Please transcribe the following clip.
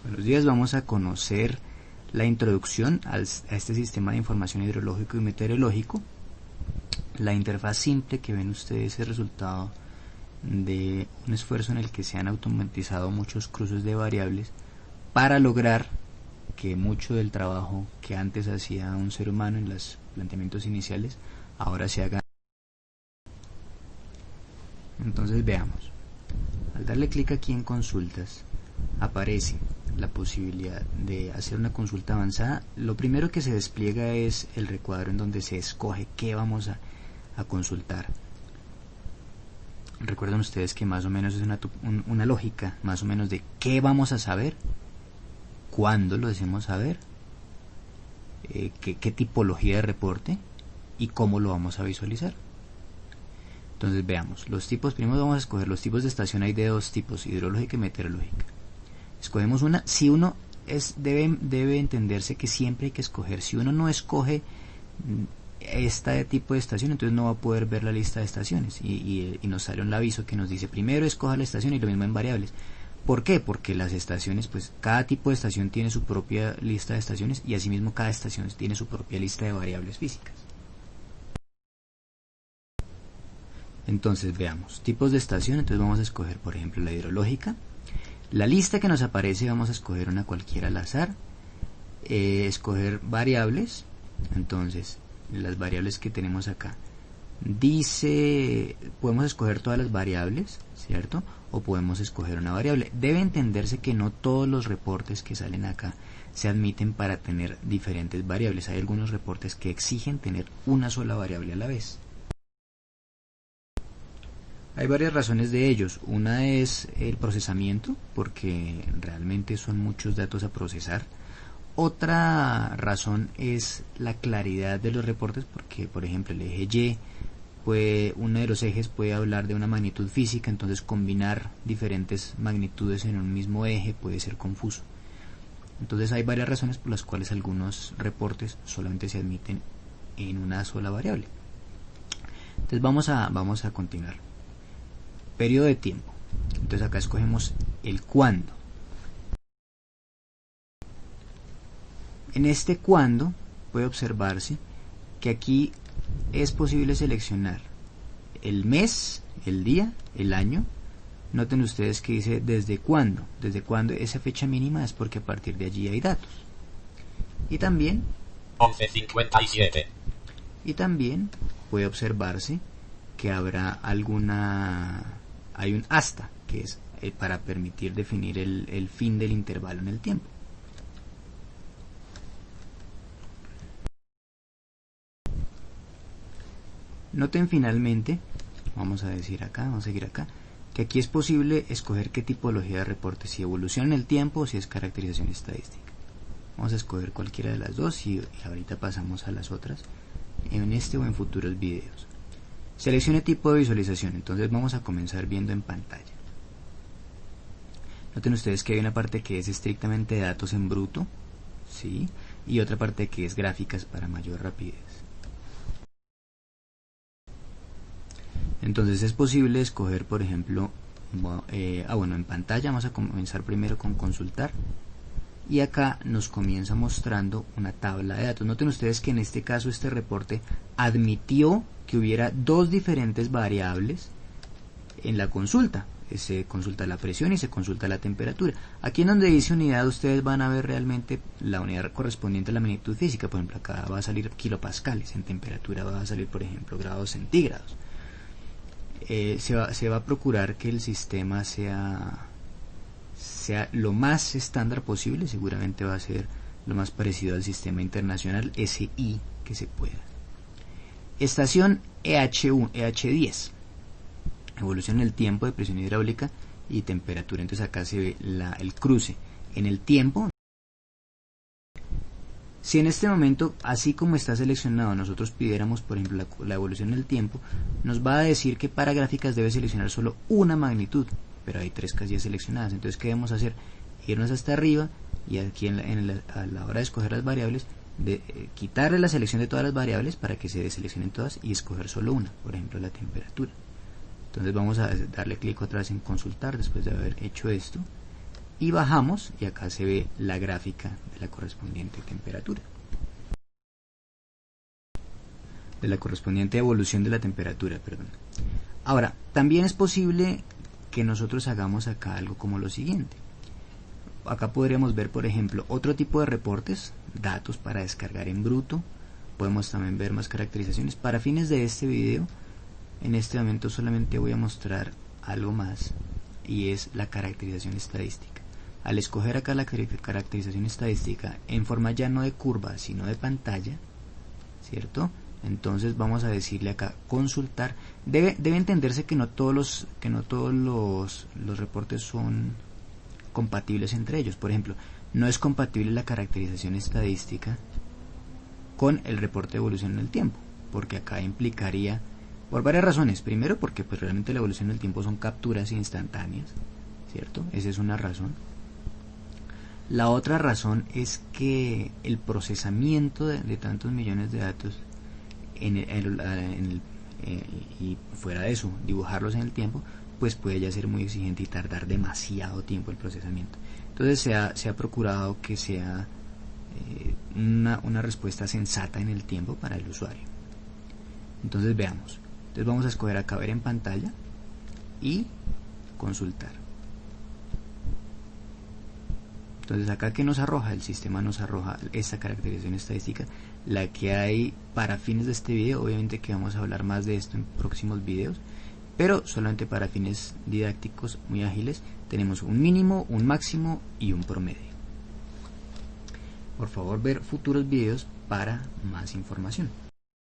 Buenos días, vamos a conocer la introducción a este sistema de información hidrológico y meteorológico. La interfaz simple que ven ustedes es el resultado de un esfuerzo en el que se han automatizado muchos cruces de variables para lograr que mucho del trabajo que antes hacía un ser humano en los planteamientos iniciales ahora se haga. Entonces veamos. Al darle clic aquí en consultas aparece la posibilidad de hacer una consulta avanzada. Lo primero que se despliega es el recuadro en donde se escoge qué vamos a consultar. Recuerden ustedes que más o menos es una lógica más o menos de qué vamos a saber, cuándo lo deseamos saber, qué tipología de reporte y cómo lo vamos a visualizar. Entonces veamos, los tipos, primero vamos a escoger los tipos de estación. Hay de dos tipos, hidrológica y meteorológica. Escogemos una. Si uno debe entenderse que siempre hay que escoger. Si uno no escoge este tipo de estación, entonces no va a poder ver la lista de estaciones y nos sale un aviso que nos dice primero escoja la estación, y lo mismo en variables. ¿Por qué? Porque las estaciones, pues cada tipo de estación tiene su propia lista de estaciones y asimismo cada estación tiene su propia lista de variables físicas. Entonces veamos, tipos de estación. Entonces vamos a escoger por ejemplo la hidrológica. La lista que nos aparece vamos a escoger una cualquiera al azar, escoger variables. Entonces las variables que tenemos acá dice, podemos escoger todas las variables, ¿cierto? O podemos escoger una variable. Debe entenderse que no todos los reportes que salen acá se admiten para tener diferentes variables. Hay algunos reportes que exigen tener una sola variable a la vez. Hay varias razones de ellos. Una es el procesamiento, porque realmente son muchos datos a procesar. Otra razón es la claridad de los reportes, porque por ejemplo el eje Y, uno de los ejes puede hablar de una magnitud física, entonces combinar diferentes magnitudes en un mismo eje puede ser confuso. Entonces hay varias razones por las cuales algunos reportes solamente se admiten en una sola variable. Entonces vamos a continuar. Periodo de tiempo. Entonces acá escogemos el cuándo. En este cuándo puede observarse que aquí es posible seleccionar el mes, el día, el año. Noten ustedes que dice desde cuándo. Desde cuándo esa fecha mínima es porque a partir de allí hay datos. Y también 11:57. Y también puede observarse que habrá hay un hasta, que es para permitir definir el fin del intervalo en el tiempo. Noten finalmente, vamos a seguir acá, que aquí es posible escoger qué tipología de reporte, si evoluciona en el tiempo o si es caracterización estadística. Vamos a escoger cualquiera de las dos y ahorita pasamos a las otras en este o en futuros videos. Seleccione tipo de visualización. Entonces vamos a comenzar viendo en pantalla. Noten ustedes que hay una parte que es estrictamente de datos en bruto, ¿sí? Y otra parte que es gráficas para mayor rapidez. Entonces es posible escoger, por ejemplo, en pantalla vamos a comenzar primero con consultar. Y acá nos comienza mostrando una tabla de datos. Noten ustedes que en este caso este reporte admitió que hubiera dos diferentes variables en la consulta. Se consulta la presión y se consulta la temperatura. Aquí en donde dice unidad ustedes van a ver realmente la unidad correspondiente a la magnitud física. Por ejemplo, acá va a salir kilopascales, en temperatura va a salir por ejemplo grados centígrados. Se va a procurar que el sistema sea lo más estándar posible. Seguramente va a ser lo más parecido al sistema internacional SI que se pueda. Estación EH10, evolución en el tiempo de presión hidráulica y temperatura. Entonces acá se ve el cruce en el tiempo. Si en este momento, así como está seleccionado, nosotros pidiéramos por ejemplo la evolución en el tiempo, nos va a decir que para gráficas debe seleccionar solo una magnitud, pero hay tres casillas seleccionadas. Entonces ¿qué debemos hacer? Irnos hasta arriba y aquí a la hora de escoger las variables, quitarle la selección de todas las variables para que se deseleccionen todas y escoger solo una, por ejemplo la temperatura. Entonces vamos a darle clic otra vez en consultar después de haber hecho esto y bajamos y acá se ve la gráfica de la correspondiente temperatura, de la correspondiente evolución de la temperatura, perdón. Ahora, también es posible que nosotros hagamos acá algo como lo siguiente. Acá podríamos ver, por ejemplo, otro tipo de reportes, datos para descargar en bruto. Podemos también ver más caracterizaciones. Para fines de este video, en este momento solamente voy a mostrar algo más, y es la caracterización estadística. Al escoger acá la caracterización estadística en forma ya no de curva, sino de pantalla, ¿cierto? Entonces vamos a decirle acá consultar. Debe entenderse que no todos los reportes son compatibles entre ellos. Por ejemplo, no es compatible la caracterización estadística con el reporte de evolución en el tiempo, porque acá implicaría, por varias razones. Primero, porque pues realmente la evolución del tiempo son capturas instantáneas, ¿cierto? Esa es una razón. La otra razón es que el procesamiento de tantos millones de datos y fuera de eso, dibujarlos en el tiempo, pues puede ya ser muy exigente y tardar demasiado tiempo el procesamiento. Entonces se ha procurado que sea una respuesta sensata en el tiempo para el usuario. Entonces veamos. Entonces vamos a escoger acá ver en pantalla y consultar. Entonces acá que nos arroja, el sistema nos arroja esta caracterización estadística, la que hay para fines de este video. Obviamente que vamos a hablar más de esto en próximos videos, pero solamente para fines didácticos muy ágiles tenemos un mínimo, un máximo y un promedio. Por favor, ver futuros videos para más información.